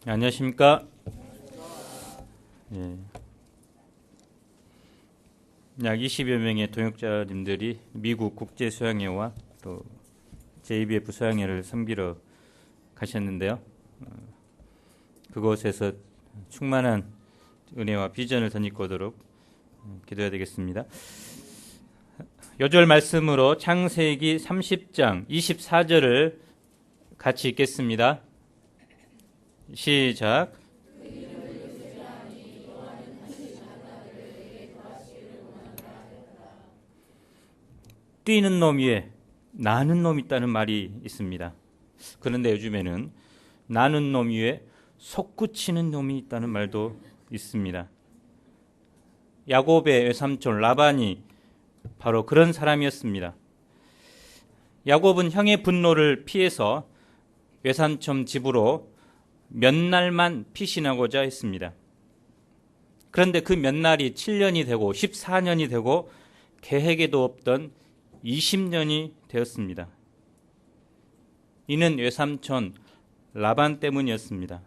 안녕하십니까? 예. 약 20여 명의 동역자님들이 미국 국제수양회와 또 JBF 수양회를 섬기러 가셨는데요. 그곳에서 충만한 은혜와 비전을 덧입고도록 기도해야 되겠습니다. 요절 말씀으로 창세기 30장 24절을 같이 읽겠습니다. 시작. 뛰는 놈 위에 나는 놈 있다는 말이 있습니다. 그런데 요즘에는 나는 놈 위에 솟구치는 놈이 있다는 말도 있습니다. 야곱의 외삼촌 라반이 바로 그런 사람이었습니다. 야곱은 형의 분노를 피해서 외삼촌 집으로 몇 날만 피신하고자 했습니다. 그런데 그 몇 날이 7년이 되고 14년이 되고 계획에도 없던 20년이 되었습니다. 이는 외삼촌 라반 때문이었습니다.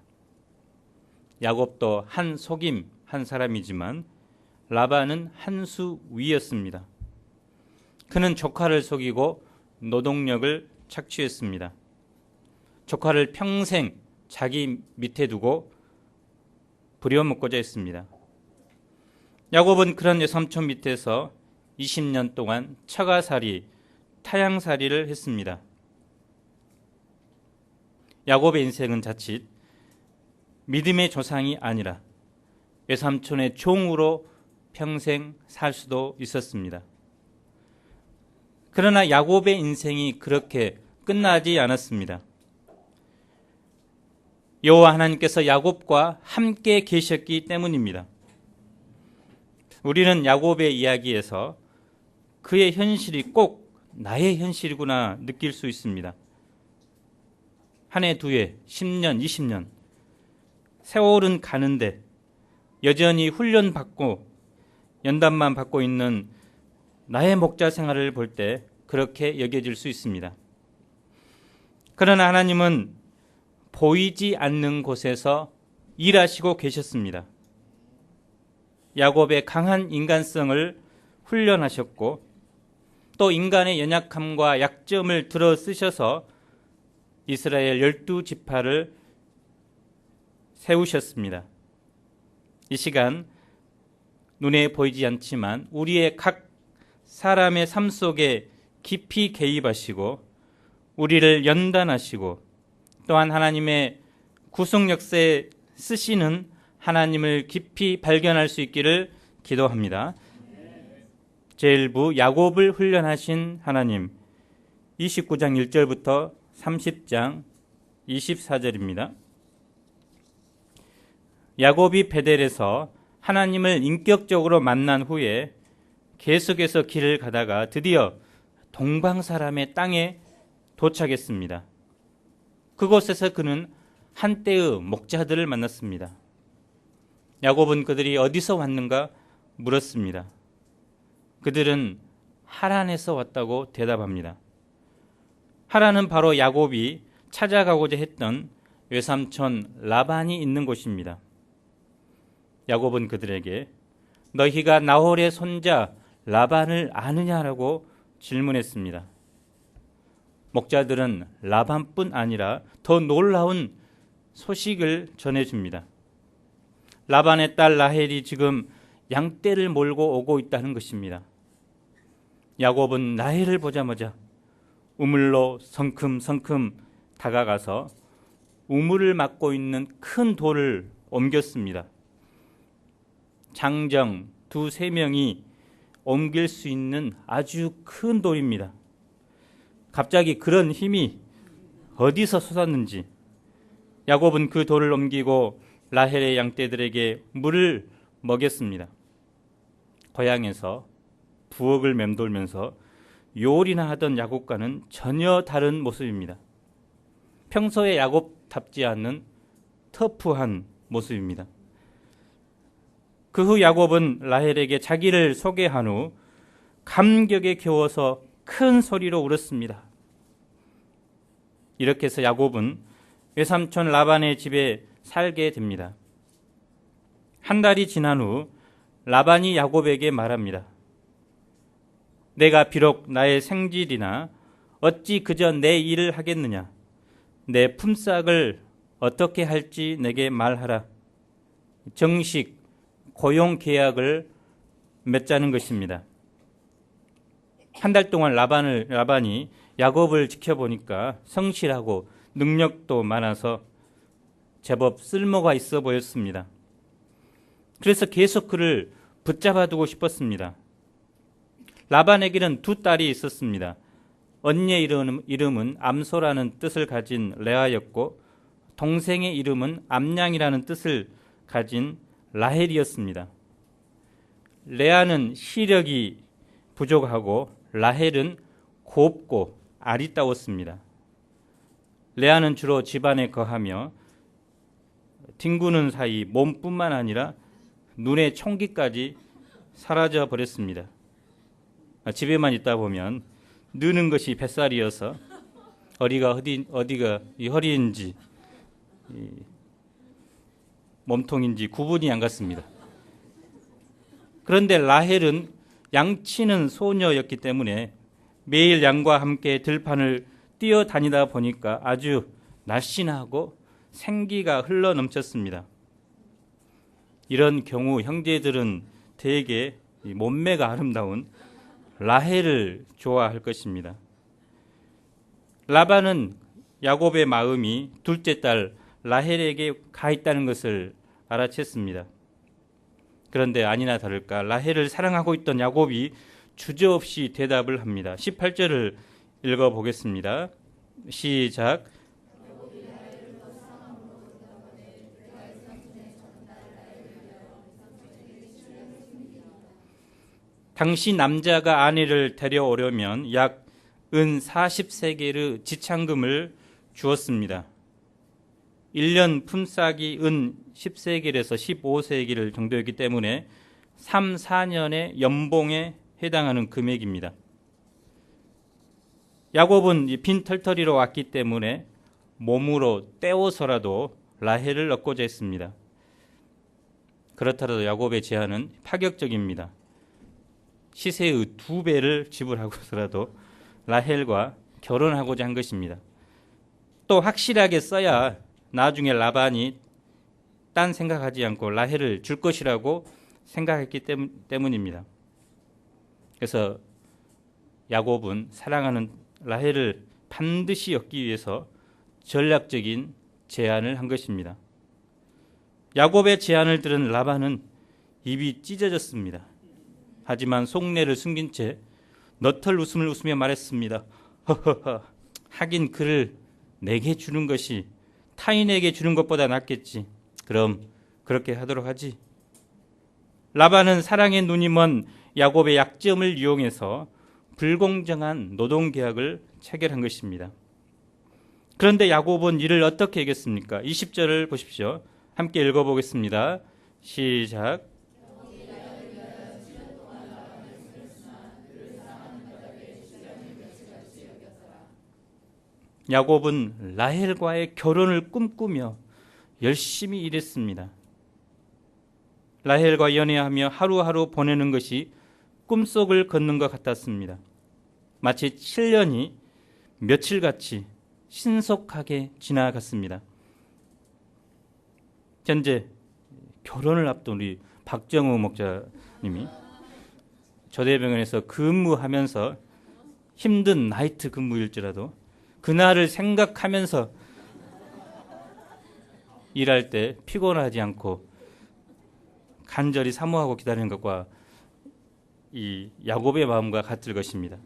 야곱도 한 속임 한 사람이지만 라반은 한 수 위였습니다. 그는 조카를 속이고 노동력을 착취했습니다. 조카를 평생 자기 밑에 두고 부려먹고자 했습니다. 야곱은 그런 외삼촌 밑에서 20년 동안 처가살이, 타향살이를 했습니다. 야곱의 인생은 자칫 믿음의 조상이 아니라 외삼촌의 종으로 평생 살 수도 있었습니다. 그러나 야곱의 인생이 그렇게 끝나지 않았습니다. 여호와 하나님께서 야곱과 함께 계셨기 때문입니다. 우리는 야곱의 이야기에서 그의 현실이 꼭 나의 현실이구나 느낄 수 있습니다. 한 해, 두 해, 10년, 20년 세월은 가는데 여전히 훈련받고 연단만 받고 있는 나의 목자 생활을 볼 때 그렇게 여겨질 수 있습니다. 그러나 하나님은 보이지 않는 곳에서 일하시고 계셨습니다. 야곱의 강한 인간성을 훈련하셨고 또 인간의 연약함과 약점을 들어 쓰셔서 이스라엘 12지파를 세우셨습니다. 이 시간 눈에 보이지 않지만 우리의 각 사람의 삶 속에 깊이 개입하시고 우리를 연단하시고 또한 하나님의 구속 역사에 쓰시는 하나님을 깊이 발견할 수 있기를 기도합니다. 제1부 야곱을 훈련하신 하나님 29장 1절부터 30장 24절입니다. 야곱이 베델에서 하나님을 인격적으로 만난 후에 계속해서 길을 가다가 드디어 동방 사람의 땅에 도착했습니다. 그곳에서 그는 한때의 목자들을 만났습니다. 야곱은 그들이 어디서 왔는가 물었습니다. 그들은 하란에서 왔다고 대답합니다. 하란은 바로 야곱이 찾아가고자 했던 외삼촌 라반이 있는 곳입니다. 야곱은 그들에게 너희가 나홀의 손자 라반을 아느냐라고 질문했습니다. 목자들은 라반뿐 아니라 더 놀라운 소식을 전해줍니다. 라반의 딸 라헬이 지금 양떼를 몰고 오고 있다는 것입니다. 야곱은 라헬을 보자마자 우물로 성큼성큼 다가가서 우물을 막고 있는 큰 돌을 옮겼습니다. 장정 2-3명이 옮길 수 있는 아주 큰 돌입니다. 갑자기 그런 힘이 어디서 솟았는지 야곱은 그 돌을 옮기고 라헬의 양떼들에게 물을 먹였습니다. 고향에서 부엌을 맴돌면서 요리나 하던 야곱과는 전혀 다른 모습입니다. 평소에 야곱답지 않는 터프한 모습입니다. 그 후 야곱은 라헬에게 자기를 소개한 후 감격에 겨워서 큰 소리로 울었습니다. 이렇게 해서 야곱은 외삼촌 라반의 집에 살게 됩니다. 한 달이 지난 후 라반이 야곱에게 말합니다. 내가 비록 나의 생질이나 어찌 그저 내 일을 하겠느냐. 내 품삯을 어떻게 할지 내게 말하라. 정식 고용 계약을 맺자는 것입니다. 한 달 동안 라반이 야곱을 지켜보니까 성실하고 능력도 많아서 제법 쓸모가 있어 보였습니다. 그래서 계속 그를 붙잡아 두고 싶었습니다. 라반에게는 두 딸이 있었습니다. 언니의 이름은 암소라는 뜻을 가진 레아였고 동생의 이름은 암양이라는 뜻을 가진 라헬이었습니다. 레아는 시력이 부족하고 라헬은 곱고 아리따웠습니다. 레아는 주로 집안에 거하며 뒹구는 사이 몸뿐만 아니라 눈의 총기까지 사라져 버렸습니다. 집에만 있다 보면 느는 것이 뱃살이어서 어디가 이 허리인지 이 몸통인지 구분이 안 갔습니다. 그런데 라헬은 양치는 소녀였기 때문에 매일 양과 함께 들판을 뛰어다니다 보니까 아주 날씬하고 생기가 흘러넘쳤습니다. 이런 경우 형제들은 대개 몸매가 아름다운 라헬을 좋아할 것입니다. 라반은 야곱의 마음이 둘째 딸 라헬에게 가 있다는 것을 알아챘습니다. 그런데 아니나 다를까 라헬을 사랑하고 있던 야곱이 주저없이 대답을 합니다. 18절을 읽어보겠습니다. 시작. 당시 남자가 아내를 데려오려면 약 은 40세겔의 지참금을 주었습니다. 1년 품삯이 은 10세겔에서 15세겔 정도였기 때문에 3, 4년의 연봉에 해당하는 금액입니다. 야곱은 빈털터리로 왔기 때문에 몸으로 떼어서라도 라헬을 얻고자 했습니다. 그렇더라도 야곱의 제안은 파격적입니다. 시세의 2배를 지불하고서라도 라헬과 결혼하고자 한 것입니다. 또 확실하게 써야 나중에 라반이 딴 생각하지 않고 라헬을 줄 것이라고 생각했기 때문입니다. 그래서 야곱은 사랑하는 라헬을 반드시 얻기 위해서 전략적인 제안을 한 것입니다. 야곱의 제안을 들은 라반은 입이 찢어졌습니다. 하지만 속내를 숨긴 채 너털 웃음을 웃으며 말했습니다. 허허허, 하긴 그를 내게 주는 것이 타인에게 주는 것보다 낫겠지. 그럼 그렇게 하도록 하지. 라반은 사랑의 눈이 먼 야곱의 약점을 이용해서 불공정한 노동계약을 체결한 것입니다. 그런데 야곱은 이를 어떻게 이겼습니까? 20절을 보십시오. 함께 읽어보겠습니다. 시작. 야곱은 라헬과의 결혼을 꿈꾸며 열심히 일했습니다. 라헬과 연애하며 하루하루 보내는 것이 꿈속을 걷는 것 같았습니다. 마치 7년이 며칠같이 신속하게 지나갔습니다. 현재 결혼을 앞둔 우리 박정우 목사님이 조대병원에서 근무하면서 힘든 나이트 근무일지라도 그날을 생각하면서 일할 때 피곤하지 않고 간절히 사모하고 기다리는 것과 이 야곱의 마음과 같을 것입니다.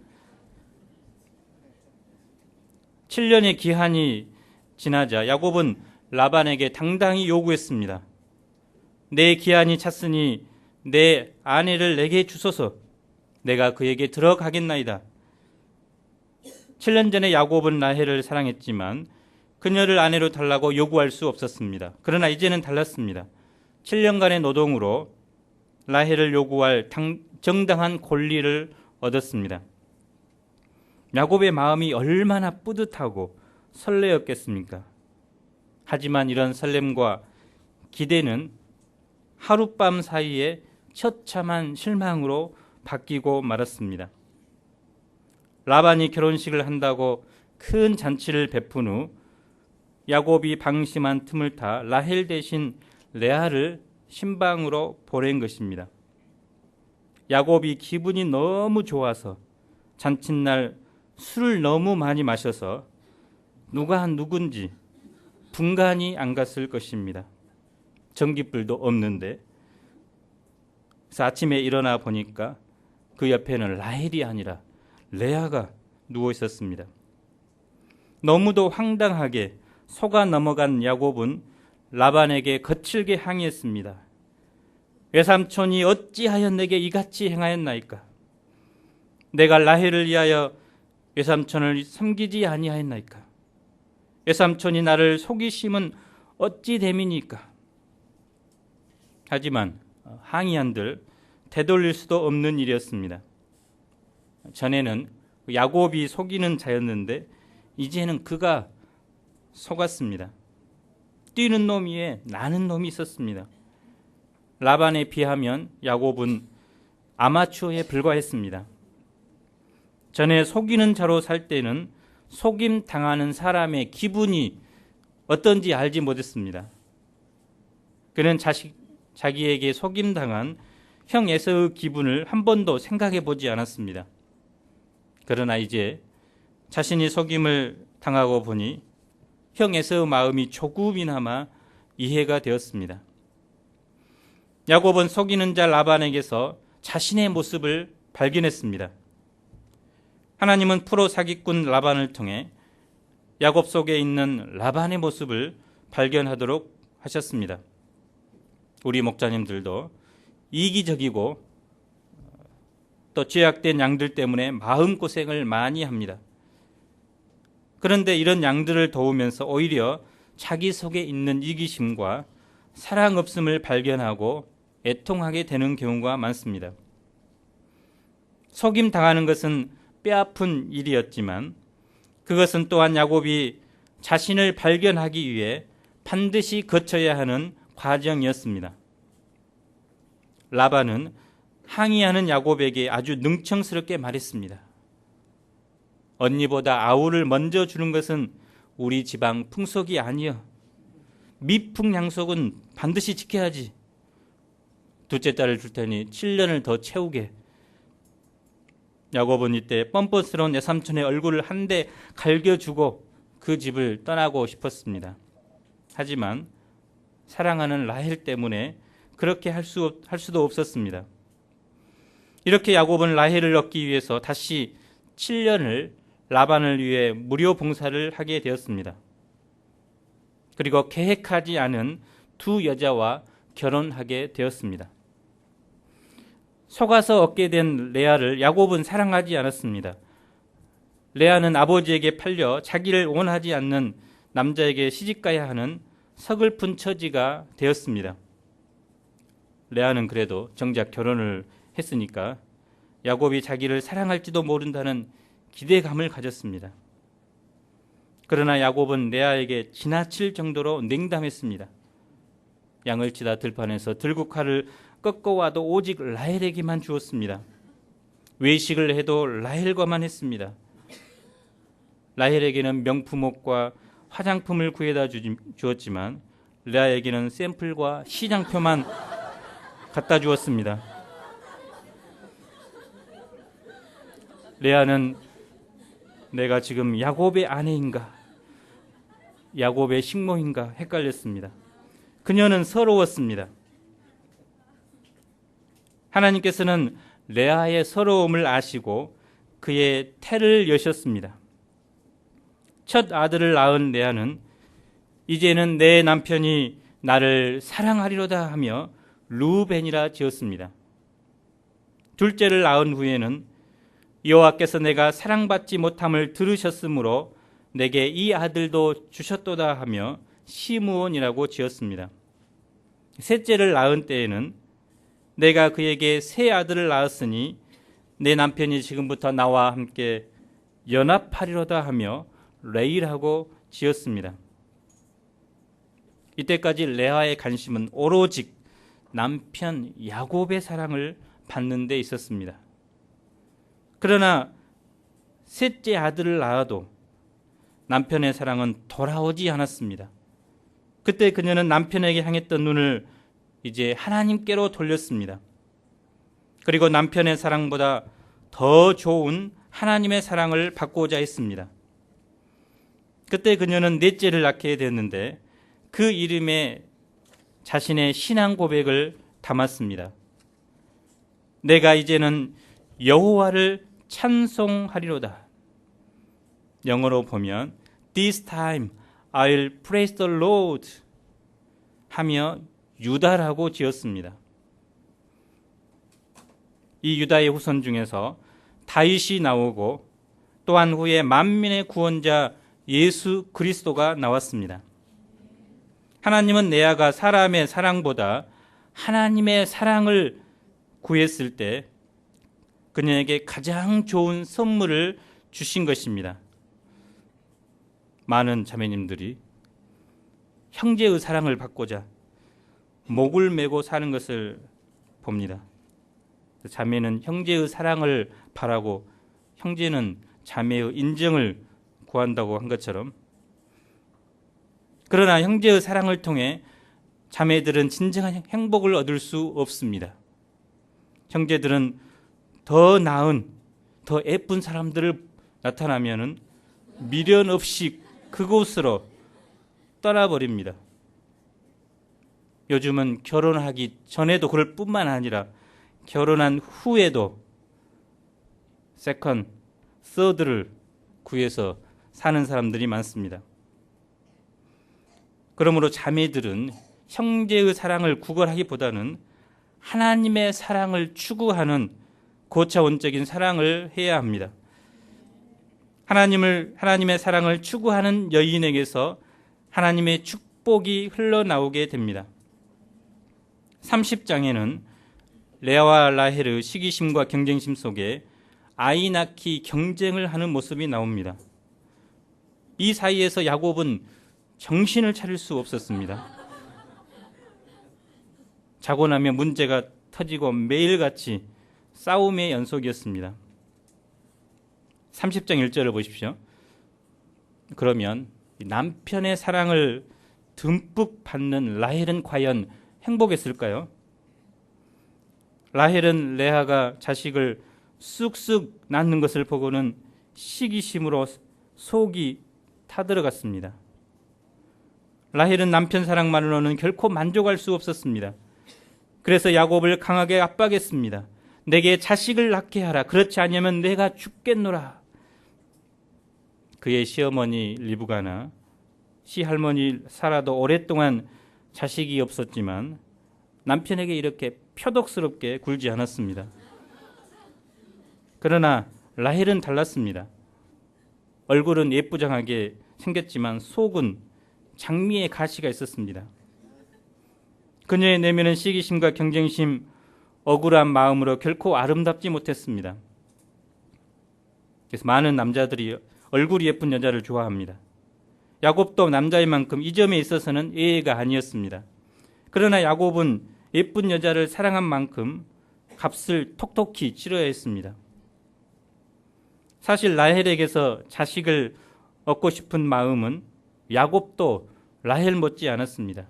7년의 기한이 지나자 야곱은 라반에게 당당히 요구했습니다. 내 기한이 찼으니 내 아내를 내게 주소서. 내가 그에게 들어가겠나이다. 7년 전에 야곱은 라헬을 사랑했지만 그녀를 아내로 달라고 요구할 수 없었습니다. 그러나 이제는 달랐습니다. 7년간의 노동으로 라헬을 요구할 정당한 권리를 얻었습니다. 야곱의 마음이 얼마나 뿌듯하고 설레었겠습니까? 하지만 이런 설렘과 기대는 하룻밤 사이에 처참한 실망으로 바뀌고 말았습니다. 라반이 결혼식을 한다고 큰 잔치를 베푼 후 야곱이 방심한 틈을 타 라헬 대신 레아를 신방으로 보낸 것입니다. 야곱이 기분이 너무 좋아서 잔칫날 술을 너무 많이 마셔서 누가 누군지 분간이 안 갔을 것입니다. 전깃불도 없는데. 그래서 아침에 일어나 보니까 그 옆에는 라헬이 아니라 레아가 누워 있었습니다. 너무도 황당하게 속아 넘어간 야곱은 라반에게 거칠게 항의했습니다. 외삼촌이 어찌하여 내게 이같이 행하였나이까? 내가 라헬을 위하여 외삼촌을 섬기지 아니하였나이까? 외삼촌이 나를 속이심은 어찌 됨이니까? 하지만 항의한들 되돌릴 수도 없는 일이었습니다. 전에는 야곱이 속이는 자였는데 이제는 그가 속았습니다. 뛰는 놈 위에 나는 놈이 있었습니다. 라반에 비하면 야곱은 아마추어에 불과했습니다. 전에 속이는 자로 살 때는 속임 당하는 사람의 기분이 어떤지 알지 못했습니다. 그는 자기에게 속임 당한 형 에서의 기분을 한 번도 생각해 보지 않았습니다. 그러나 이제 자신이 속임을 당하고 보니 형 에서의 마음이 조금이나마 이해가 되었습니다. 야곱은 속이는 자 라반에게서 자신의 모습을 발견했습니다. 하나님은 프로 사기꾼 라반을 통해 야곱 속에 있는 라반의 모습을 발견하도록 하셨습니다. 우리 목자님들도 이기적이고 또 죄악된 양들 때문에 마음고생을 많이 합니다. 그런데 이런 양들을 도우면서 오히려 자기 속에 있는 이기심과 사랑 없음을 발견하고 애통하게 되는 경우가 많습니다. 속임 당하는 것은 뼈아픈 일이었지만 그것은 또한 야곱이 자신을 발견하기 위해 반드시 거쳐야 하는 과정이었습니다. 라반은 항의하는 야곱에게 아주 능청스럽게 말했습니다. 언니보다 아우를 먼저 주는 것은 우리 지방 풍속이 아니여. 미풍양속은 반드시 지켜야지. 둘째 딸을 줄 테니 7년을 더 채우게. 야곱은 이때 뻔뻔스러운 외삼촌의 얼굴을 한 대 갈겨주고 그 집을 떠나고 싶었습니다. 하지만 사랑하는 라헬 때문에 그렇게 할 수도 없었습니다. 이렇게 야곱은 라헬을 얻기 위해서 다시 7년을 라반을 위해 무료 봉사를 하게 되었습니다. 그리고 계획하지 않은 두 여자와 결혼하게 되었습니다. 속아서 얻게 된 레아를 야곱은 사랑하지 않았습니다. 레아는 아버지에게 팔려 자기를 원하지 않는 남자에게 시집가야 하는 서글픈 처지가 되었습니다. 레아는 그래도 정작 결혼을 했으니까 야곱이 자기를 사랑할지도 모른다는 기대감을 가졌습니다. 그러나 야곱은 레아에게 지나칠 정도로 냉담했습니다. 양을 치다 들판에서 들국화를 꺾어와도 오직 라헬에게만 주었습니다. 외식을 해도 라헬과만 했습니다. 라헬에게는 명품 옷과 화장품을 구해다 주었지만 레아에게는 샘플과 시장표만 갖다 주었습니다. 레아는 내가 지금 야곱의 아내인가 야곱의 식모인가 헷갈렸습니다. 그녀는 서러웠습니다. 하나님께서는 레아의 서러움을 아시고 그의 태를 여셨습니다. 첫 아들을 낳은 레아는 이제는 내 남편이 나를 사랑하리로다 하며 르우벤이라 지었습니다. 둘째를 낳은 후에는 여호와께서 내가 사랑받지 못함을 들으셨으므로 내게 이 아들도 주셨도다 하며 시므온이라고 지었습니다. 셋째를 낳은 때에는 내가 그에게 세 아들을 낳았으니 내 남편이 지금부터 나와 함께 연합하리로다 하며 레이라고 지었습니다. 이때까지 레아의 관심은 오로지 남편 야곱의 사랑을 받는 데 있었습니다. 그러나 셋째 아들을 낳아도 남편의 사랑은 돌아오지 않았습니다. 그때 그녀는 남편에게 향했던 눈을 이제 하나님께로 돌렸습니다. 그리고 남편의 사랑보다 더 좋은 하나님의 사랑을 받고자 했습니다. 그때 그녀는 넷째를 낳게 됐는데 그 이름에 자신의 신앙 고백을 담았습니다. 내가 이제는 여호와를 찬송하리로다. 영어로 보면 This time I'll praise the Lord 하며 유다라고 지었습니다. 이 유다의 후손 중에서 다윗이 나오고 또한 후에 만민의 구원자 예수 그리스도가 나왔습니다. 하나님은 레아가 사람의 사랑보다 하나님의 사랑을 구했을 때 그녀에게 가장 좋은 선물을 주신 것입니다. 많은 자매님들이 형제의 사랑을 받고자 목을 메고 사는 것을 봅니다. 자매는 형제의 사랑을 바라고 형제는 자매의 인정을 구한다고 한 것처럼, 그러나 형제의 사랑을 통해 자매들은 진정한 행복을 얻을 수 없습니다. 형제들은 더 나은, 더 예쁜 사람들을 나타나면은 미련 없이 그곳으로 떠나버립니다. 요즘은 결혼하기 전에도 그럴 뿐만 아니라 결혼한 후에도 세컨, 서드를 구해서 사는 사람들이 많습니다. 그러므로 자매들은 형제의 사랑을 구걸하기보다는 하나님의 사랑을 추구하는 고차원적인 사랑을 해야 합니다. 하나님의 사랑을 추구하는 여인에게서 하나님의 축복이 흘러나오게 됩니다. 30장에는 레아와 라헬의 시기심과 경쟁심 속에 아이 낳기 경쟁을 하는 모습이 나옵니다. 이 사이에서 야곱은 정신을 차릴 수 없었습니다. 자고 나면 문제가 터지고 매일같이 싸움의 연속이었습니다. 30장 1절을 보십시오. 그러면 남편의 사랑을 듬뿍 받는 라헬은 과연 행복했을까요? 라헬은 레아가 자식을 쑥쑥 낳는 것을 보고는 시기심으로 속이 타들어갔습니다. 라헬은 남편 사랑만으로는 결코 만족할 수 없었습니다. 그래서 야곱을 강하게 압박했습니다. 내게 자식을 낳게 하라. 그렇지 않으면 내가 죽겠노라. 그의 시어머니 리브가나 시할머니 사라도 오랫동안 자식이 없었지만 남편에게 이렇게 표독스럽게 굴지 않았습니다. 그러나 라헬은 달랐습니다. 얼굴은 예쁘장하게 생겼지만 속은 장미의 가시가 있었습니다. 그녀의 내면은 시기심과 경쟁심, 억울한 마음으로 결코 아름답지 못했습니다. 그래서 많은 남자들이 얼굴이 예쁜 여자를 좋아합니다. 야곱도 남자인 만큼 이 점에 있어서는 예외가 아니었습니다. 그러나 야곱은 예쁜 여자를 사랑한 만큼 값을 톡톡히 치러야 했습니다. 사실 라헬에게서 자식을 얻고 싶은 마음은 야곱도 라헬 못지 않았습니다.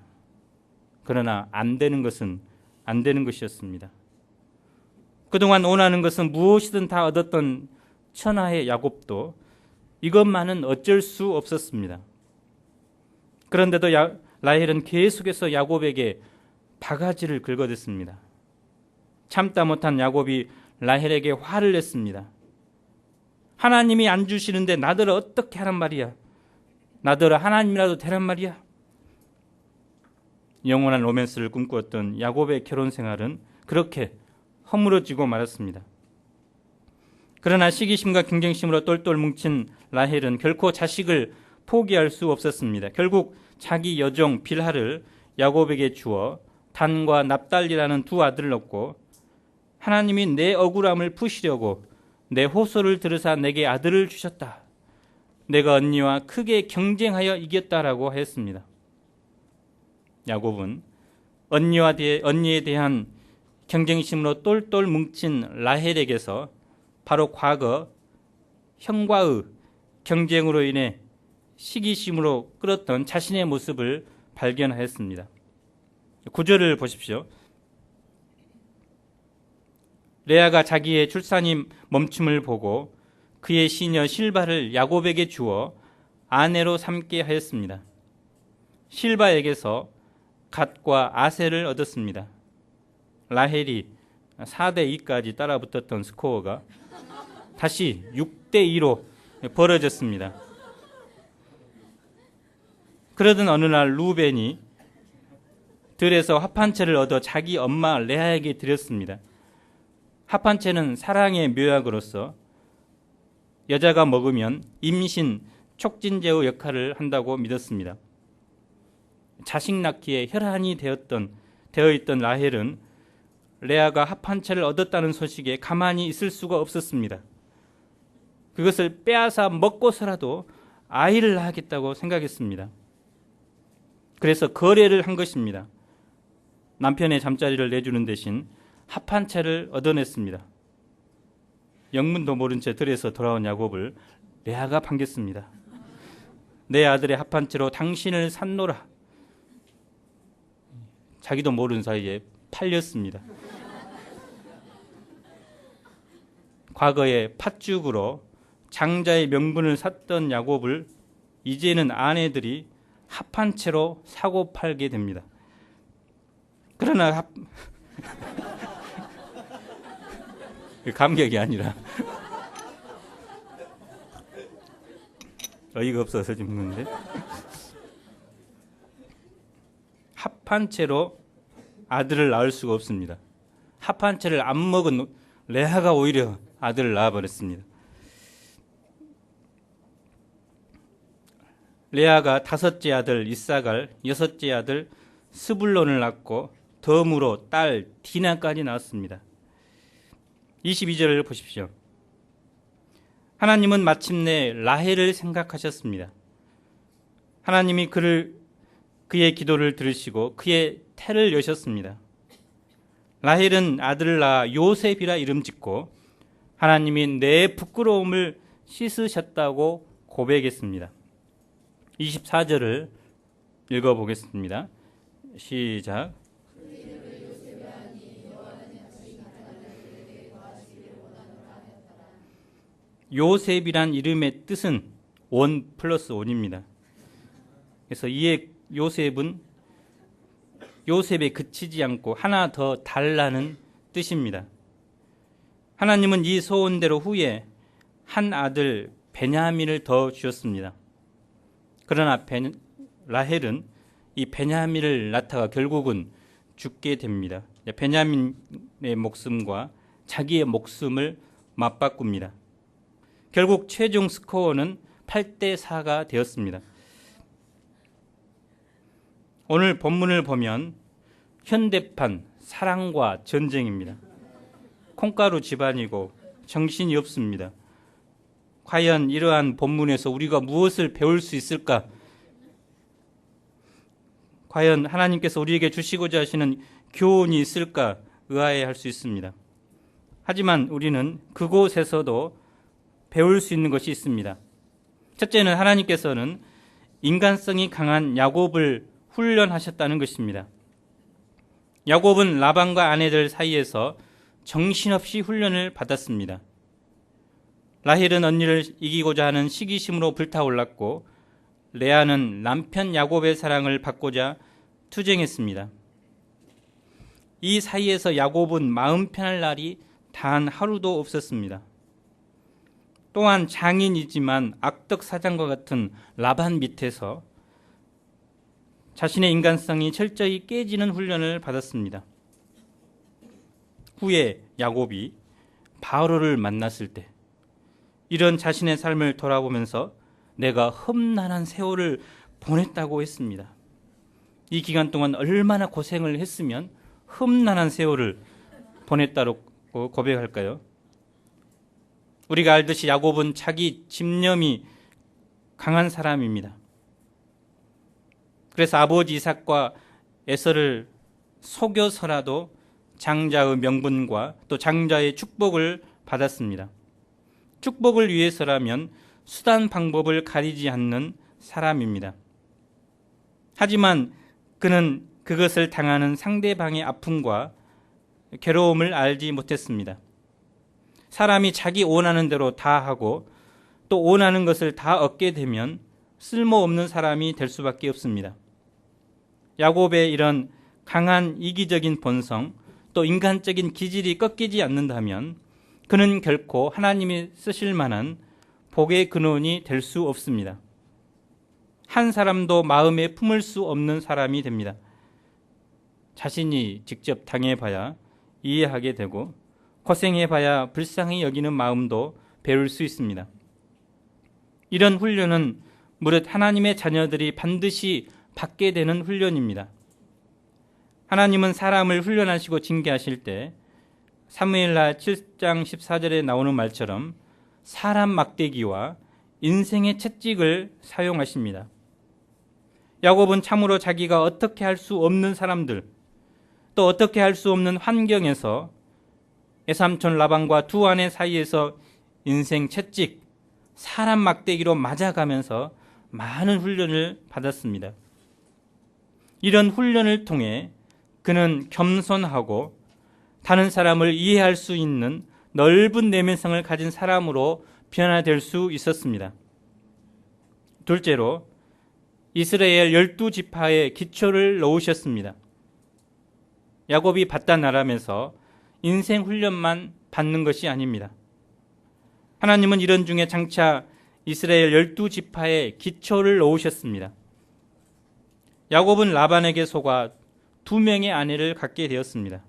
그러나 안 되는 것은 안 되는 것이었습니다. 그동안 원하는 것은 무엇이든 다 얻었던 천하의 야곱도 이것만은 어쩔 수 없었습니다. 그런데도 라헬은 계속해서 야곱에게 바가지를 긁어댔습니다. 참다 못한 야곱이 라헬에게 화를 냈습니다. 하나님이 안 주시는데 나더러 어떻게 하란 말이야? 나더러 하나님이라도 되란 말이야? 영원한 로맨스를 꿈꾸었던 야곱의 결혼 생활은 그렇게 허물어지고 말았습니다. 그러나 시기심과 경쟁심으로 똘똘 뭉친 라헬은 결코 자식을 포기할 수 없었습니다. 결국 자기 여종 빌하를 야곱에게 주어 단과 납달리라는 두 아들을 얻고 하나님이 내 억울함을 푸시려고 내 호소를 들으사 내게 아들을 주셨다. 내가 언니와 크게 경쟁하여 이겼다라고 했습니다. 야곱은 언니에 대한 경쟁심으로 똘똘 뭉친 라헬에게서 바로 과거 형과의 경쟁으로 인해 시기심으로 끌었던 자신의 모습을 발견하였습니다. 9절을 보십시오. 레아가 자기의 출산이 멈춤을 보고 그의 시녀 실바를 야곱에게 주어 아내로 삼게 하였습니다. 실바에게서 갓과 아셀을 얻었습니다. 라헬이 4대2까지 따라붙었던 스코어가 다시 6대2로 벌어졌습니다. 그러던 어느 날 루벤이 들에서 합한채를 얻어 자기 엄마 레아에게 드렸습니다. 합한채는 사랑의 묘약으로서 여자가 먹으면 임신 촉진제의 역할을 한다고 믿었습니다. 자식 낳기에 혈안이 되어 있던 라헬은 레아가 합한채를 얻었다는 소식에 가만히 있을 수가 없었습니다. 그것을 빼앗아 먹고서라도 아이를 낳겠다고 생각했습니다. 그래서 거래를 한 것입니다. 남편의 잠자리를 내주는 대신 합한채를 얻어냈습니다. 영문도 모른 채 들에서 돌아온 야곱을 레아가 반겼습니다. 내 아들의 합한채로 당신을 샀노라. 자기도 모르는 사이에 팔렸습니다. 과거에 팥죽으로 장자의 명분을 샀던 야곱을 이제는 아내들이 합한채로 사고 팔게 됩니다. 그러나 감격이 아니라 어이가 없어서 죽는데, 합한채로 아들을 낳을 수가 없습니다. 합한채를 안 먹은 레아가 오히려 아들을 낳아버렸습니다. 레아가 5째 아들 이사갈, 6째 아들 스불론을 낳고 덤으로 딸 디나까지 낳았습니다. 22절을 보십시오. 하나님은 마침내 라헬을 생각하셨습니다. 하나님이 그의 기도를 들으시고 그의 태를 여셨습니다. 라헬은 아들을 낳아 요셉이라 이름 짓고 하나님이 내 부끄러움을 씻으셨다고 고백했습니다. 24절을 읽어보겠습니다. 시작. 요셉이란 이름의 뜻은 원 플러스 원입니다. 그래서 이에 요셉은 요셉에 그치지 않고 하나 더 달라는 뜻입니다. 하나님은 이 소원대로 후에 한 아들 베냐민을 더 주셨습니다. 그러나 라헬은 이 베냐민을 낳다가 결국은 죽게 됩니다. 베냐민의 목숨과 자기의 목숨을 맞바꿉니다. 결국 최종 스코어는 8대4가 되었습니다. 오늘 본문을 보면 현대판 사랑과 전쟁입니다. 콩가루 집안이고 정신이 없습니다. 과연 이러한 본문에서 우리가 무엇을 배울 수 있을까? 과연 하나님께서 우리에게 주시고자 하시는 교훈이 있을까 의아해할 수 있습니다. 하지만 우리는 그곳에서도 배울 수 있는 것이 있습니다. 첫째는 하나님께서는 인간성이 강한 야곱을 훈련하셨다는 것입니다. 야곱은 라반과 아내들 사이에서 정신없이 훈련을 받았습니다. 라헬은 언니를 이기고자 하는 시기심으로 불타올랐고 레아는 남편 야곱의 사랑을 받고자 투쟁했습니다. 이 사이에서 야곱은 마음 편할 날이 단 하루도 없었습니다. 또한 장인이지만 악덕 사장과 같은 라반 밑에서 자신의 인간성이 철저히 깨지는 훈련을 받았습니다. 후에 야곱이 바로를 만났을 때 이런 자신의 삶을 돌아보면서 내가 험난한 세월을 보냈다고 했습니다. 이 기간 동안 얼마나 고생을 했으면 험난한 세월을 보냈다고 고백할까요? 우리가 알듯이 야곱은 자기 집념이 강한 사람입니다. 그래서 아버지 이삭과 에서를 속여서라도 장자의 명분과 또 장자의 축복을 받았습니다. 축복을 위해서라면 수단 방법을 가리지 않는 사람입니다. 하지만 그는 그것을 당하는 상대방의 아픔과 괴로움을 알지 못했습니다. 사람이 자기 원하는 대로 다 하고 또 원하는 것을 다 얻게 되면 쓸모없는 사람이 될 수밖에 없습니다. 야곱의 이런 강한 이기적인 본성 또 인간적인 기질이 꺾이지 않는다면 그는 결코 하나님이 쓰실 만한 복의 근원이 될 수 없습니다. 한 사람도 마음에 품을 수 없는 사람이 됩니다. 자신이 직접 당해봐야 이해하게 되고 고생해봐야 불쌍히 여기는 마음도 배울 수 있습니다. 이런 훈련은 무릇 하나님의 자녀들이 반드시 받게 되는 훈련입니다. 하나님은 사람을 훈련하시고 징계하실 때 사무엘하 7장 14절에 나오는 말처럼 사람 막대기와 인생의 채찍을 사용하십니다. 야곱은 참으로 자기가 어떻게 할 수 없는 사람들 또 어떻게 할 수 없는 환경에서 외삼촌 라반과 두 아내 사이에서 인생 채찍, 사람 막대기로 맞아가면서 많은 훈련을 받았습니다. 이런 훈련을 통해 그는 겸손하고 다른 사람을 이해할 수 있는 넓은 내면성을 가진 사람으로 변화될 수 있었습니다. 둘째로 이스라엘 12지파의 기초를 놓으셨습니다. 야곱이 바단 아람에서 인생 훈련만 받는 것이 아닙니다. 하나님은 이런 중에 장차 이스라엘 12지파의 기초를 놓으셨습니다. 야곱은 라반에게 속아 2명의 아내를 갖게 되었습니다.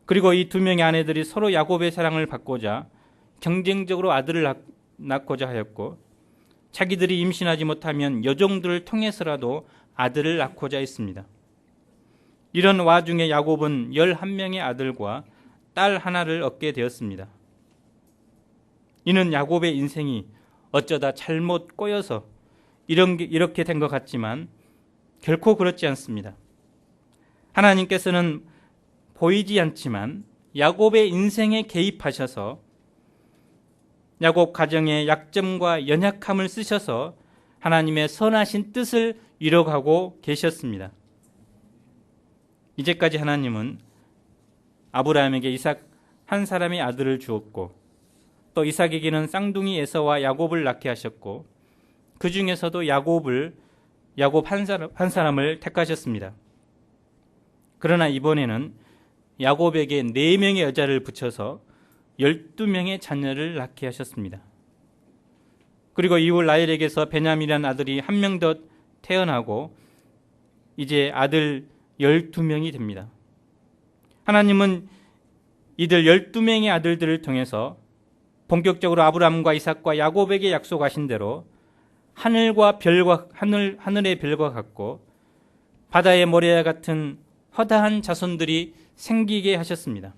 그리고 이 2명의 아내들이 서로 야곱의 사랑을 받고자 경쟁적으로 아들을 낳고자 하였고 자기들이 임신하지 못하면 여종들을 통해서라도 아들을 낳고자 했습니다. 이런 와중에 야곱은 11명의 아들과 딸 하나를 얻게 되었습니다. 이는 야곱의 인생이 어쩌다 잘못 꼬여서 이렇게 된 것 같지만 결코 그렇지 않습니다. 하나님께서는 보이지 않지만 야곱의 인생에 개입하셔서 야곱 가정의 약점과 연약함을 쓰셔서 하나님의 선하신 뜻을 이뤄가고 계셨습니다. 이제까지 하나님은 아브라함에게 이삭 한 사람의 아들을 주었고 또 이삭에게는 쌍둥이 에서와 야곱을 낳게 하셨고 그 중에서도 야곱 한 사람을 택하셨습니다. 그러나 이번에는 야곱에게 4명의 여자를 붙여서 12명의 자녀를 낳게 하셨습니다. 그리고 이후 라헬에게서 베냐민이라는 아들이 1명 더 태어나고 이제 아들 12명이 됩니다. 하나님은 이들 12명의 아들들을 통해서 본격적으로 아브라함과 이삭과 야곱에게 약속하신 대로 하늘의 별과 같고 바다의 모래와 같은 허다한 자손들이 생기게 하셨습니다.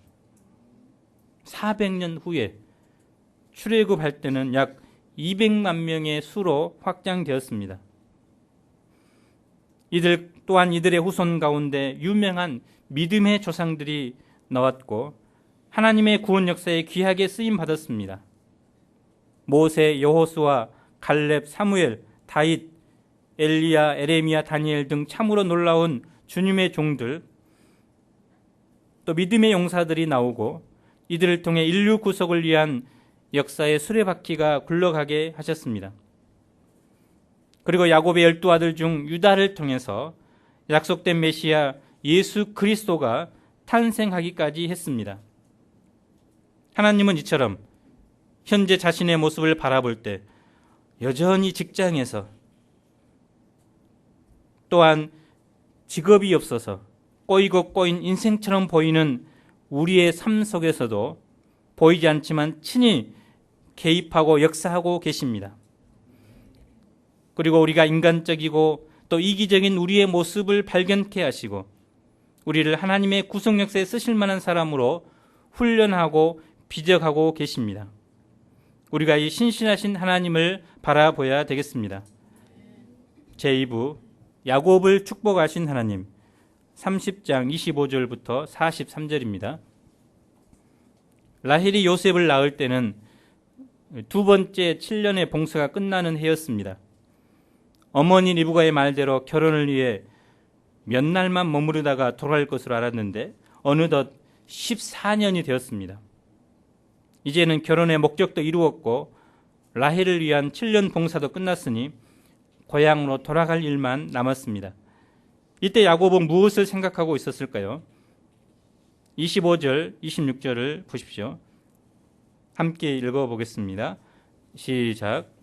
400년 후에 출애굽할 때는 약 200만 명의 수로 확장되었습니다. 이들 또한 이들의 후손 가운데 유명한 믿음의 조상들이 나왔고 하나님의 구원 역사에 귀하게 쓰임 받았습니다. 모세, 여호수아, 갈렙, 사무엘, 다윗, 엘리야, 에레미야, 다니엘 등 참으로 놀라운 주님의 종들 또 믿음의 용사들이 나오고 이들을 통해 인류 구속을 위한 역사의 수레바퀴가 굴러가게 하셨습니다. 그리고 야곱의 12아들 중 유다를 통해서 약속된 메시아 예수 그리스도가 탄생하기까지 했습니다. 하나님은 이처럼 현재 자신의 모습을 바라볼 때 여전히 직장에서 또한 직업이 없어서 꼬이고 꼬인 인생처럼 보이는 우리의 삶 속에서도 보이지 않지만 친히 개입하고 역사하고 계십니다. 그리고 우리가 인간적이고 또 이기적인 우리의 모습을 발견케 하시고 우리를 하나님의 구속 역사에 쓰실 만한 사람으로 훈련하고 비적하고 계십니다. 우리가 이 신실하신 하나님을 바라보아야 되겠습니다. 제2부 야곱을 축복하신 하나님, 30장 25절부터 43절입니다. 라헬이 요셉을 낳을 때는 두 번째 7년의 봉사가 끝나는 해였습니다. 어머니 리브가의 말대로 결혼을 위해 몇 날만 머무르다가 돌아갈 것으로 알았는데 어느덧 14년이 되었습니다. 이제는 결혼의 목적도 이루었고 라헬을 위한 7년 봉사도 끝났으니 고향으로 돌아갈 일만 남았습니다. 이때 야곱은 무엇을 생각하고 있었을까요? 25절, 26절을 보십시오. 함께 읽어보겠습니다. 시작.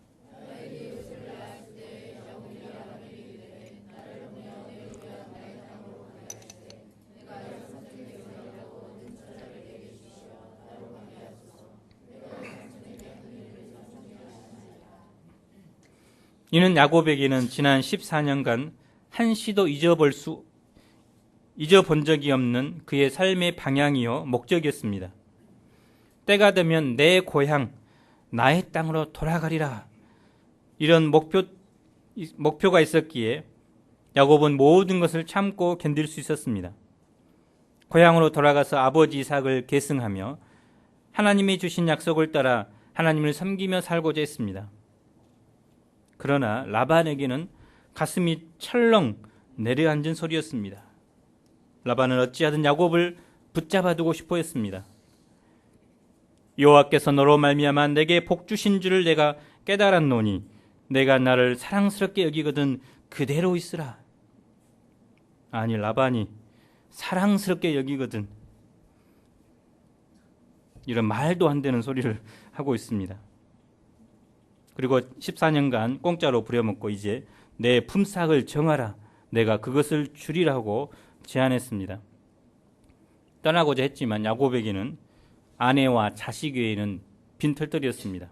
이는 야곱에게는 지난 14년간 한시도 잊어본 적이 없는 그의 삶의 방향이요 목적이었습니다. 때가 되면 내 고향, 나의 땅으로 돌아가리라. 이런 목표가 있었기에 야곱은 모든 것을 참고 견딜 수 있었습니다. 고향으로 돌아가서 아버지 이삭을 계승하며 하나님이 주신 약속을 따라 하나님을 섬기며 살고자 했습니다. 그러나 라반에게는 가슴이 철렁 내려앉은 소리였습니다. 라반은 어찌하든 야곱을 붙잡아두고 싶어 했습니다. 여호와께서 너로 말미암아 내게 복 주신 줄을 내가 깨달았노니 내가 나를 사랑스럽게 여기거든 그대로 있으라. 아니, 라반이 사랑스럽게 여기거든, 이런 말도 안 되는 소리를 하고 있습니다. 그리고 14년간 공짜로 부려먹고 이제 내 품삯을 정하라, 내가 그것을 주리라고 제안했습니다. 떠나고자 했지만 야곱에게는 아내와 자식 외에는 빈털터리였습니다.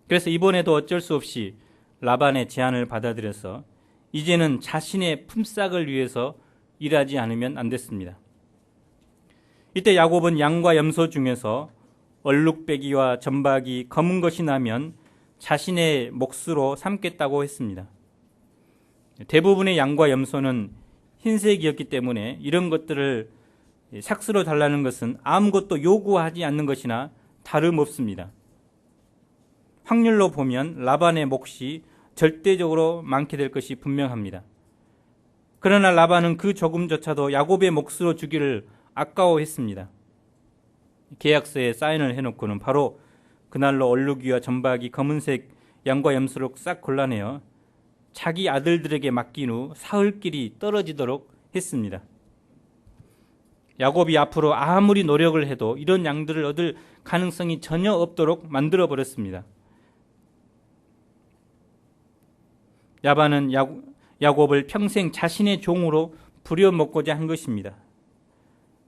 그래서 이번에도 어쩔 수 없이 라반의 제안을 받아들여서 이제는 자신의 품삯을 위해서 일하지 않으면 안 됐습니다. 이때 야곱은 양과 염소 중에서 얼룩배기와 점박이 검은 것이 나면 자신의 몫으로 삼겠다고 했습니다. 대부분의 양과 염소는 흰색이었기 때문에 이런 것들을 삭스로 달라는 것은 아무것도 요구하지 않는 것이나 다름없습니다. 확률로 보면 라반의 몫이 절대적으로 많게 될 것이 분명합니다. 그러나 라반은 그 조금조차도 야곱의 몫으로 주기를 아까워했습니다. 계약서에 사인을 해놓고는 바로 그날로 얼룩이와 점박이 검은색 양과 염소를 싹 골라내어 자기 아들들에게 맡긴 후 사흘길이 떨어지도록 했습니다. 야곱이 앞으로 아무리 노력을 해도 이런 양들을 얻을 가능성이 전혀 없도록 만들어버렸습니다. 라반은 야곱을 평생 자신의 종으로 부려먹고자 한 것입니다.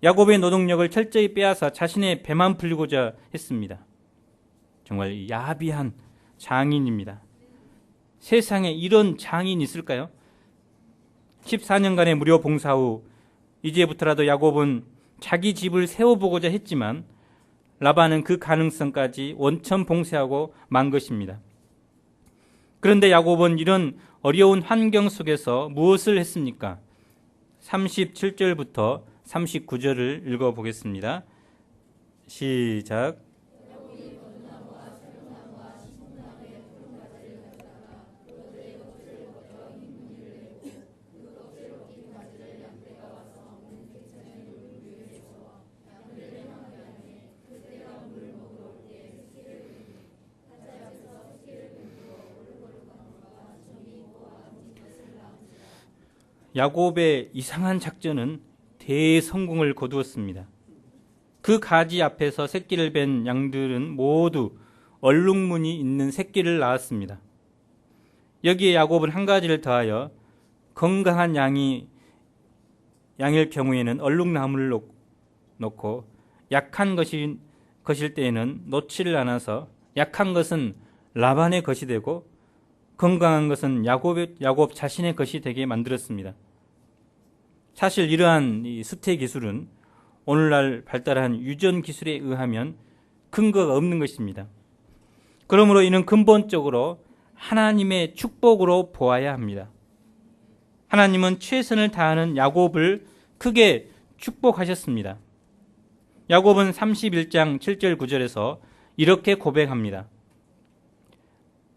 야곱의 노동력을 철저히 빼앗아 자신의 배만 불리고자 했습니다. 정말 야비한 장인입니다. 세상에 이런 장인이 있을까요? 14년간의 무료 봉사 후 이제부터라도 야곱은 자기 집을 세워보고자 했지만 라반은 그 가능성까지 원천 봉쇄하고 만 것입니다. 그런데 야곱은 이런 어려운 환경 속에서 무엇을 했습니까? 37절부터 39절을 읽어보겠습니다. 시작. 야곱의 이상한 작전은 대성공을 거두었습니다. 그 가지 앞에서 새끼를 뺀 양들은 모두 얼룩무늬 있는 새끼를 낳았습니다. 여기에 야곱은 한 가지를 더하여 건강한 양일 경우에는 얼룩나무를 놓고 약한 것일 때에는 놓지를 않아서 약한 것은 라반의 것이 되고 건강한 것은 야곱 자신의 것이 되게 만들었습니다. 사실 이러한 이 수태 기술은 오늘날 발달한 유전 기술에 의하면 근거가 없는 것입니다. 그러므로 이는 근본적으로 하나님의 축복으로 보아야 합니다. 하나님은 최선을 다하는 야곱을 크게 축복하셨습니다. 야곱은 31장 7절 9절에서 이렇게 고백합니다.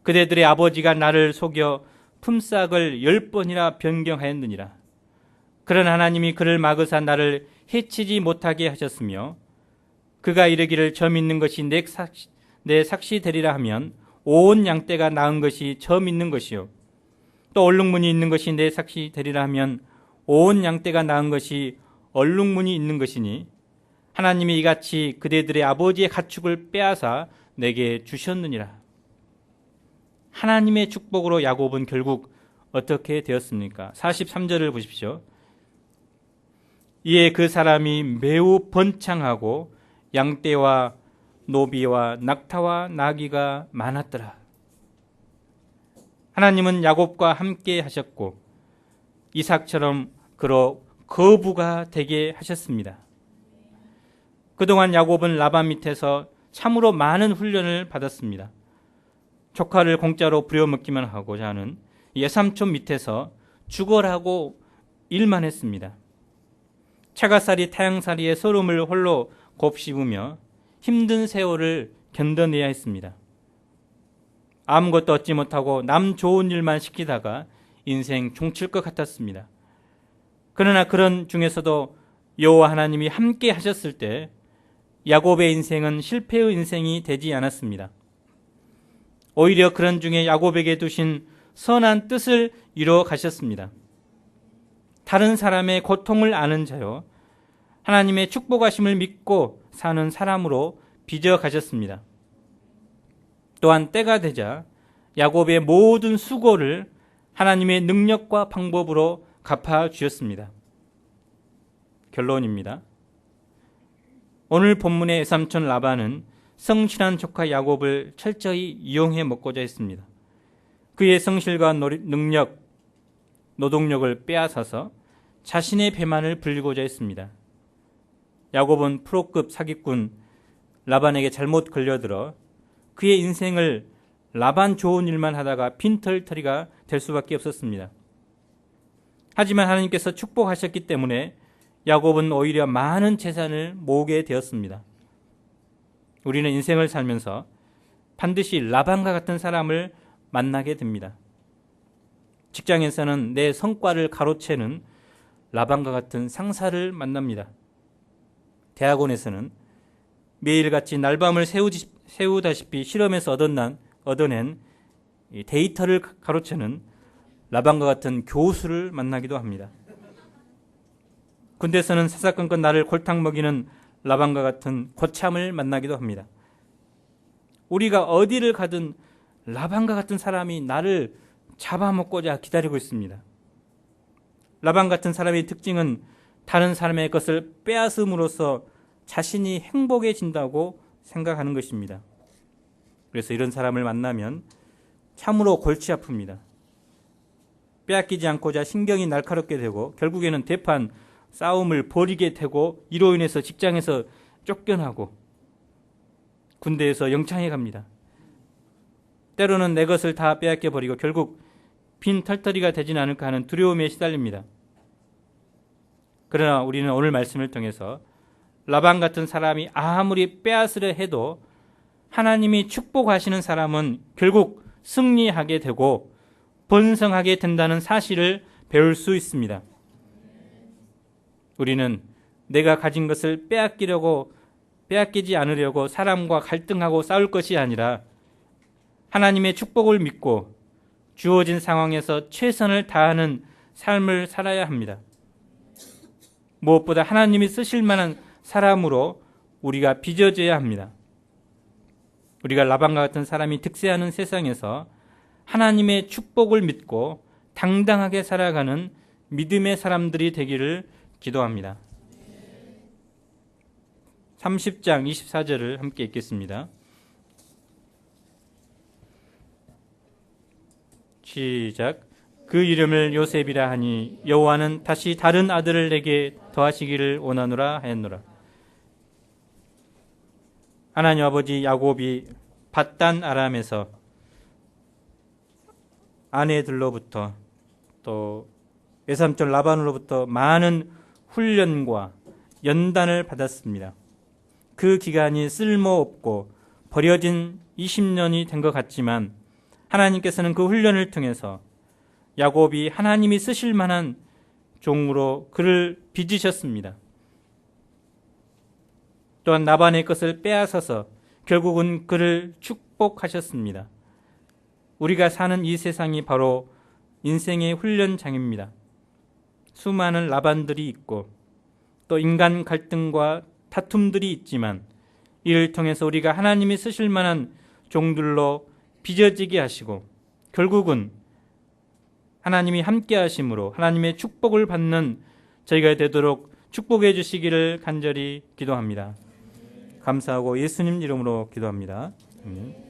그대들의 아버지가 나를 속여 품삯을 10번이나 변경하였느니라. 그런 하나님이 그를 막으사 나를 해치지 못하게 하셨으며 그가 이르기를 점 있는 것이 내 삭시 되리라 하면 온 양떼가 낳은 것이 점 있는 것이요 또 얼룩무늬 있는 것이 내 삭시 되리라 하면 온 양떼가 낳은 것이 얼룩무늬 있는 것이니 하나님이 이같이 그대들의 아버지의 가축을 빼앗아 내게 주셨느니라. 하나님의 축복으로 야곱은 결국 어떻게 되었습니까? 43절을 보십시오. 이에 그 사람이 매우 번창하고 양떼와 노비와 낙타와 나귀가 많았더라. 하나님은 야곱과 함께 하셨고 이삭처럼 그로 거부가 되게 하셨습니다. 그동안 야곱은 라반 밑에서 참으로 많은 훈련을 받았습니다. 조카를 공짜로 부려먹기만 하고자 하는 예삼촌 밑에서 죽어라고 일만 했습니다. 차가살이 타양살이의 서름을 홀로 곱씹으며 힘든 세월을 견뎌내야 했습니다. 아무것도 얻지 못하고 남 좋은 일만 시키다가 인생 종칠 것 같았습니다. 그러나 그런 중에서도 여호와 하나님이 함께 하셨을 때 야곱의 인생은 실패의 인생이 되지 않았습니다. 오히려 그런 중에 야곱에게 두신 선한 뜻을 이루어 가셨습니다. 다른 사람의 고통을 아는 자요 하나님의 축복하심을 믿고 사는 사람으로 빚어 가셨습니다. 또한 때가 되자 야곱의 모든 수고를 하나님의 능력과 방법으로 갚아 주셨습니다. 결론입니다. 오늘 본문의 외삼촌 라반은 성실한 조카 야곱을 철저히 이용해 먹고자 했습니다. 그의 성실과 능력, 노동력을 빼앗아서 자신의 배만을 불리고자 했습니다. 야곱은 프로급 사기꾼 라반에게 잘못 걸려들어 그의 인생을 라반 좋은 일만 하다가 빈털터리가 될 수밖에 없었습니다. 하지만 하나님께서 축복하셨기 때문에 야곱은 오히려 많은 재산을 모으게 되었습니다. 우리는 인생을 살면서 반드시 라반과 같은 사람을 만나게 됩니다. 직장에서는 내 성과를 가로채는 라반과 같은 상사를 만납니다. 대학원에서는 매일같이 날밤을 새우다시피 실험에서 얻어낸 데이터를 가로채는 라반과 같은 교수를 만나기도 합니다. 군대에서는 사사건건 나를 골탕 먹이는 라반과 같은 고참을 만나기도 합니다. 우리가 어디를 가든 라반과 같은 사람이 나를 잡아먹고자 기다리고 있습니다. 라반 같은 사람의 특징은 다른 사람의 것을 빼앗음으로써 자신이 행복해진다고 생각하는 것입니다. 그래서 이런 사람을 만나면 참으로 골치 아픕니다. 빼앗기지 않고자 신경이 날카롭게 되고 결국에는 대판, 싸움을 벌이게 되고 이로 인해서 직장에서 쫓겨나고 군대에서 영창해 갑니다. 때로는 내 것을 다 빼앗겨 버리고 결국 빈 털터리가 되진 않을까 하는 두려움에 시달립니다. 그러나 우리는 오늘 말씀을 통해서 라반 같은 사람이 아무리 빼앗으려 해도 하나님이 축복하시는 사람은 결국 승리하게 되고 번성하게 된다는 사실을 배울 수 있습니다. 우리는 내가 가진 것을 빼앗기지 않으려고 사람과 갈등하고 싸울 것이 아니라 하나님의 축복을 믿고 주어진 상황에서 최선을 다하는 삶을 살아야 합니다. 무엇보다 하나님이 쓰실 만한 사람으로 우리가 빚어져야 합니다. 우리가 라반과 같은 사람이 득세하는 세상에서 하나님의 축복을 믿고 당당하게 살아가는 믿음의 사람들이 되기를 기도합니다. 30장 24절을 함께 읽겠습니다. 시작. 그 이름을 요셉이라 하니 여호와는 다시 다른 아들을 내게 더하시기를 원하노라 하였노라. 하나님 아버지 야곱이 밧단 아람에서 아내들로부터 또 외삼촌 라반으로부터 많은 훈련과 연단을 받았습니다. 그 기간이 쓸모없고 버려진 20년이 된 것 같지만 하나님께서는 그 훈련을 통해서 야곱이 하나님이 쓰실 만한 종으로 그를 빚으셨습니다. 또한 라반의 것을 빼앗아서 결국은 그를 축복하셨습니다. 우리가 사는 이 세상이 바로 인생의 훈련장입니다. 수많은 라반들이 있고 또 인간 갈등과 다툼들이 있지만 이를 통해서 우리가 하나님이 쓰실 만한 종들로 빚어지게 하시고 결국은 하나님이 함께 하심으로 하나님의 축복을 받는 저희가 되도록 축복해 주시기를 간절히 기도합니다. 감사하고 예수님 이름으로 기도합니다. 아멘.